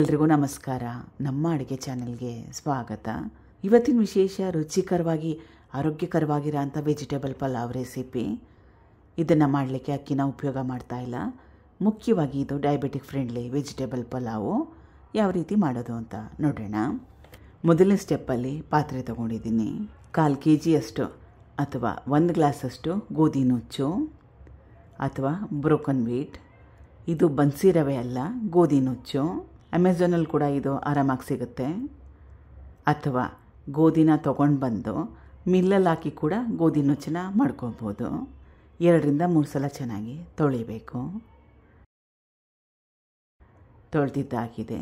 ಎಲ್ರಿಗೂ ನಮಸ್ಕಾರ. ನಮ್ಮ ಅಡುಗೆ ಚಾನೆಲ್ಗೆ ಸ್ವಾಗತ. ಇವತ್ತಿನ ವಿಶೇಷ ರುಚಿಕರವಾಗಿ ಆರೋಗ್ಯಕರವಾಗಿರೋಂಥ ವೆಜಿಟೇಬಲ್ ಪಲಾವ್ ರೆಸಿಪಿ. ಇದನ್ನು ಮಾಡಲಿಕ್ಕೆ ಅಕ್ಕಿನ ಉಪಯೋಗ ಮಾಡ್ತಾ ಇಲ್ಲ. ಮುಖ್ಯವಾಗಿ ಇದು ಡಯಾಬಿಟಿಕ್ ಫ್ರೆಂಡ್ಲಿ ವೆಜಿಟೇಬಲ್ ಪಲಾವು. ಯಾವ ರೀತಿ ಮಾಡೋದು ಅಂತ ನೋಡೋಣ. ಮೊದಲನೇ ಸ್ಟೆಪ್ಪಲ್ಲಿ ಪಾತ್ರೆ ತೊಗೊಂಡಿದ್ದೀನಿ. 1/4 kg ಅಥವಾ 1 ಗ್ಲಾಸಷ್ಟು ಗೋಧಿ ನುಚ್ಚು ಅಥವಾ ಬ್ರೋಕನ್ ವೀಟ್. ಇದು ಬನ್ಸಿ ರವೆ ಅಲ್ಲ, ಗೋಧಿ ನುಚ್ಚು. ಅಮೆಝಾನಲ್ಲಿ ಕೂಡ ಇದು ಆರಾಮಾಗಿ ಸಿಗುತ್ತೆ. ಅಥವಾ ಗೋಧಿನ ತೊಗೊಂಡು ಬಂದು ಮಿಲ್ಲಲ್ಲಿ ಹಾಕಿ ಕೂಡ ಗೋಧಿ ನುಚ್ಚನ್ನ ಮಾಡ್ಕೊಬೋದು. 2ರಿಂದ 3 ಸಲ ಚೆನ್ನಾಗಿ ತೊಳಿಬೇಕು. ತೊಳೆದಿದ್ದಾಗಿದೆ.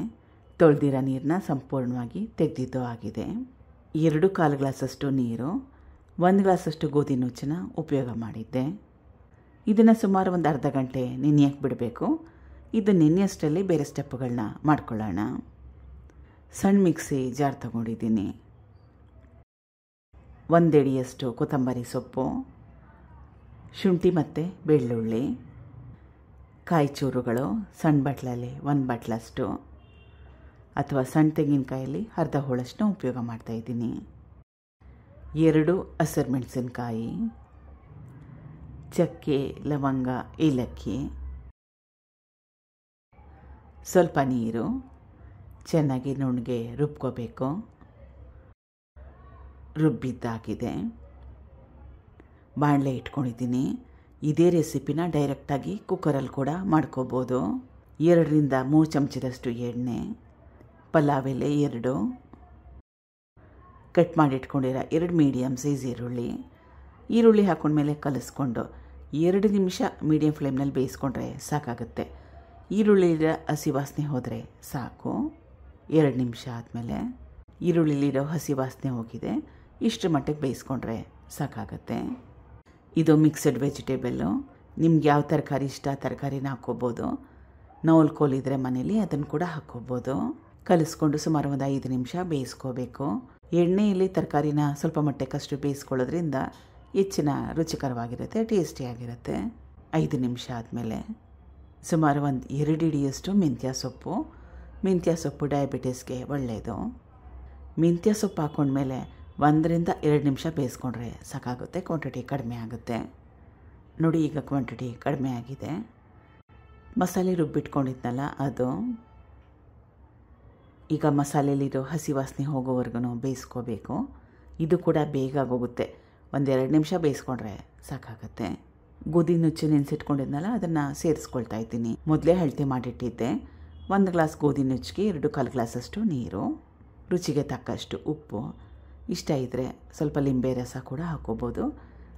ತೊಳೆದಿರೋ ನೀರನ್ನ ಸಂಪೂರ್ಣವಾಗಿ ತೆಗೆದಿದ್ದು ಆಗಿದೆ. 2 ಗ್ಲಾಸಷ್ಟು ನೀರು, 1 ಗ್ಲಾಸಷ್ಟು ಗೋಧಿ ನುಚ್ಚನ್ನ ಉಪಯೋಗ ಮಾಡಿದ್ದೆ. ಇದನ್ನು ಸುಮಾರು ಒಂದು ಅರ್ಧ ಗಂಟೆ ನೆನೆಯಕ್ಕೆ ಬಿಡಬೇಕು. ಇದು ನೆನೆಯಷ್ಟರಲ್ಲಿ ಬೇರೆ ಸ್ಟೆಪ್ಗಳನ್ನ ಮಾಡ್ಕೊಳ್ಳೋಣ. ಸಣ್ಣ ಮಿಕ್ಸಿ ಜಾರ್ ತಗೊಂಡಿದ್ದೀನಿ. 1 ಎಡಿಯಷ್ಟು ಕೊತ್ತಂಬರಿ ಸೊಪ್ಪು, ಶುಂಠಿ ಮತ್ತು ಬೆಳ್ಳುಳ್ಳಿ, ಕಾಯಿ ಚೂರುಗಳು ಸಣ್ಣ ಬಟ್ಲಲ್ಲಿ 1 ಬಟ್ಲಷ್ಟು ಅಥವಾ ಸಣ್ಣ ತೆಂಗಿನಕಾಯಲ್ಲಿ ಅರ್ಧ ಹೋಳಷ್ಟು ಉಪಯೋಗ ಮಾಡ್ತಾಯಿದ್ದೀನಿ. 2 ಹಸಿರು ಮೆಣಸಿನಕಾಯಿ, ಚಕ್ಕೆ, ಲವಂಗ, ಏಲಕ್ಕಿ, ಸ್ವಲ್ಪ ನೀರು. ಚೆನ್ನಾಗಿ ನುಣ್ಣಗೆ ರುಬ್ಕೋಬೇಕು. ರುಬ್ಬಿದ್ದಾಗಿದೆ. ಬಾಣಲೆ ಇಟ್ಕೊಂಡಿದ್ದೀನಿ. ಇದೇ ರೆಸಿಪಿನ ಡೈರೆಕ್ಟಾಗಿ ಕುಕ್ಕರಲ್ಲಿ ಕೂಡ ಮಾಡ್ಕೋಬೋದು. 2ರಿಂದ 3 ಚಮಚದಷ್ಟು ಎಣ್ಣೆ, ಪಲಾವ್ ಎಲೆ 2, ಕಟ್ ಮಾಡಿ ಇಟ್ಕೊಂಡಿರೋ 2 ಮೀಡಿಯಮ್ ಸೈಜ್ ಈರುಳ್ಳಿ ಹಾಕೊಂಡ್ಮೇಲೆ ಕಲಿಸ್ಕೊಂಡು 2 ನಿಮಿಷ ಮೀಡಿಯಮ್ ಫ್ಲೇಮ್ನಲ್ಲಿ ಬೇಯಿಸ್ಕೊಂಡ್ರೆ ಸಾಕಾಗುತ್ತೆ. ಈರುಳ್ಳಿಲಿರೋ ಹಸಿ ವಾಸನೆ ಹೋದರೆ ಸಾಕು. 2 ನಿಮಿಷ ಆದಮೇಲೆ ಈರುಳ್ಳಿಲಿರೋ ಹಸಿ ವಾಸನೆ ಹೋಗಿದೆ. ಇಷ್ಟರ ಮಟ್ಟಿಗೆ ಬೇಯಿಸ್ಕೊಂಡ್ರೆ ಸಾಕಾಗುತ್ತೆ. ಇದು ಮಿಕ್ಸಡ್ ವೆಜಿಟೇಬಲ್ಲು. ನಿಮ್ಗೆ ಯಾವ ತರಕಾರಿ ಇಷ್ಟ ತರಕಾರಿನ ಹಾಕ್ಕೋಬೋದು. ನವಲ್ಕೋಲ್ ಇದ್ದರೆ ಮನೇಲಿ ಅದನ್ನು ಕೂಡ ಹಾಕ್ಕೋಬೋದು. ಕಲಿಸ್ಕೊಂಡು ಸುಮಾರು ಒಂದು 5 ನಿಮಿಷ ಬೇಯಿಸ್ಕೋಬೇಕು. ಎಣ್ಣೆಯಲ್ಲಿ ತರಕಾರಿನ ಸ್ವಲ್ಪ ಮಟ್ಟಕ್ಕಷ್ಟು ಬೇಯಿಸ್ಕೊಳ್ಳೋದ್ರಿಂದ ಹೆಚ್ಚಿನ ರುಚಿಕರವಾಗಿರುತ್ತೆ, ಟೇಸ್ಟಿಯಾಗಿರುತ್ತೆ. 5 ನಿಮಿಷ ಆದಮೇಲೆ ಸುಮಾರು ಒಂದು 2 ಹಿಡಿಯಷ್ಟು ಮೆಂತ್ಯ ಸೊಪ್ಪು ಡಯಾಬಿಟಿಸ್ಗೆ ಒಳ್ಳೆಯದು. ಮೆಂತ್ಯ ಸೊಪ್ಪು ಹಾಕ್ಕೊಂಡ್ಮೇಲೆ 1ರಿಂದ 2 ನಿಮಿಷ ಬೇಯಿಸ್ಕೊಂಡ್ರೆ ಸಾಕಾಗುತ್ತೆ. ಕ್ವಾಂಟಿಟಿ ಕಡಿಮೆ ಆಗುತ್ತೆ. ನೋಡಿ, ಈಗ ಕ್ವಾಂಟಿಟಿ ಕಡಿಮೆ ಆಗಿದೆ. ಮಸಾಲೆ ರುಬ್ಬಿಟ್ಕೊಂಡಿದ್ನಲ್ಲ ಅದು. ಈಗ ಮಸಾಲೆಯಲ್ಲಿರೋ ಹಸಿ ವಾಸನೆ ಹೋಗೋವರೆಗೂ ಬೇಯಿಸ್ಕೋಬೇಕು. ಇದು ಕೂಡ ಬೇಗ ಆಗೋಗುತ್ತೆ. 1-2 ನಿಮಿಷ ಬೇಯಿಸ್ಕೊಂಡ್ರೆ ಸಾಕಾಗುತ್ತೆ. ಗೋಧಿ ನುಚ್ಚು ನೆನೆಸಿಟ್ಕೊಂಡಿದ್ನಲ್ಲ ಅದನ್ನು ಸೇರಿಸ್ಕೊಳ್ತಾ ಇದ್ದೀನಿ. ಮೊದಲೇ ಅಳತೆ ಮಾಡಿಟ್ಟಿದ್ದೆ. 1 ಗ್ಲಾಸ್ ಗೋಧಿ ನುಚ್ಚಿಗೆ 2 ಗ್ಲಾಸಷ್ಟು ನೀರು, ರುಚಿಗೆ ತಕ್ಕಷ್ಟು ಉಪ್ಪು. ಇಷ್ಟ ಇದ್ದರೆ ಸ್ವಲ್ಪ ಲಿಂಬೆ ರಸ ಕೂಡ ಹಾಕ್ಕೋಬೋದು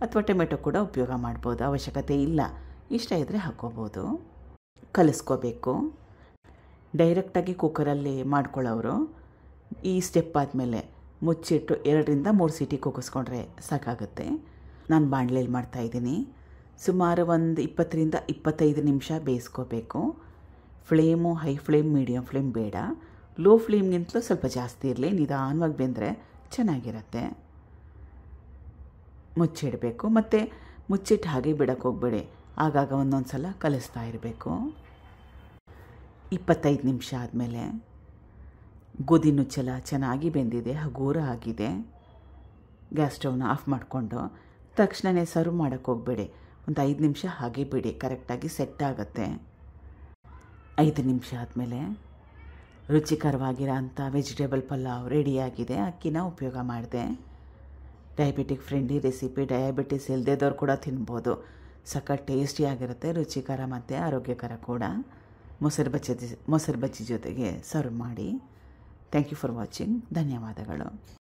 ಅಥವಾ ಟೊಮೆಟೊ ಕೂಡ ಉಪಯೋಗ ಮಾಡ್ಬೋದು. ಅವಶ್ಯಕತೆ ಇಲ್ಲ, ಇಷ್ಟ ಇದ್ದರೆ ಹಾಕ್ಕೋಬೋದು. ಕಲಿಸ್ಕೋಬೇಕು. ಡೈರೆಕ್ಟಾಗಿ ಕುಕ್ಕರಲ್ಲಿ ಮಾಡ್ಕೊಳ್ಳೋರು ಈ ಸ್ಟೆಪ್ ಆದಮೇಲೆ ಮುಚ್ಚಿಟ್ಟು 2ರಿಂದ 3 ಸೀಟಿ ಕೂಗಿಸ್ಕೊಂಡ್ರೆ ಸಾಕಾಗುತ್ತೆ. ನಾನು ಬಾಣಲೆಯಲ್ಲಿ ಮಾಡ್ತಾಯಿದ್ದೀನಿ. ಸುಮಾರು ಒಂದು 20ರಿಂದ 25 ನಿಮಿಷ ಬೇಯಿಸ್ಕೋಬೇಕು. Flame high flame, medium flame ಬೇಡ. ಲೋ ಫ್ಲೇಮ್ಗಿಂತಲೂ ಸ್ವಲ್ಪ ಜಾಸ್ತಿ ಇರಲಿ. ನಿಧಾನವಾಗಿ ಬೆಂದರೆ ಚೆನ್ನಾಗಿರುತ್ತೆ. ಮುಚ್ಚಿಡಬೇಕು. ಮತ್ತು ಮುಚ್ಚಿಟ್ಟು ಹಾಗೆ ಬಿಡೋಕ್ಕೆ ಹೋಗಬೇಡಿ. ಆಗಾಗ ಒಂದೊಂದು ಸಲ ಕಲಿಸ್ತಾ ಇರಬೇಕು. 25 ನಿಮಿಷ ಆದಮೇಲೆ ಗೋಧಿ ನುಚ್ಚೆಲ್ಲ ಚೆನ್ನಾಗಿ ಬೆಂದಿದೆ, ಹಗೂರ ಆಗಿದೆ. ಗ್ಯಾಸ್ ಸ್ಟವ್ನ ಆಫ್ ಮಾಡಿಕೊಂಡು ತಕ್ಷಣವೇ ಸರ್ವ್ ಮಾಡೋಕ್ಕೆ ಹೋಗಬೇಡಿ. ಒಂದು 5 ನಿಮಿಷ ಹಾಗೆ ಬಿಡಿ, ಕರೆಕ್ಟಾಗಿ ಸೆಟ್ ಆಗುತ್ತೆ. 5 ನಿಮಿಷ ಆದಮೇಲೆ ರುಚಿಕರವಾಗಿರೋ ಅಂಥ ವೆಜಿಟೇಬಲ್ ಪಲಾವ್ ರೆಡಿಯಾಗಿದೆ. ಅಕ್ಕಿನ ಉಪಯೋಗ ಮಾಡಿದೆ. Diabetic friendly recipe. ಡಯಾಬಿಟಿಸ್ ಇಲ್ಲದೇದವ್ರು ಕೂಡ ತಿನ್ಬೋದು. ಸಖತ್ ಟೇಸ್ಟಿಯಾಗಿರುತ್ತೆ, ರುಚಿಕರ ಮತ್ತು ಆರೋಗ್ಯಕರ ಕೂಡ. ಮೊಸರು ಬಜ್ಜಿ ಜೊತೆಗೆ ಸರ್ವ್ ಮಾಡಿ. Thank you for watching. ಧನ್ಯವಾದಗಳು.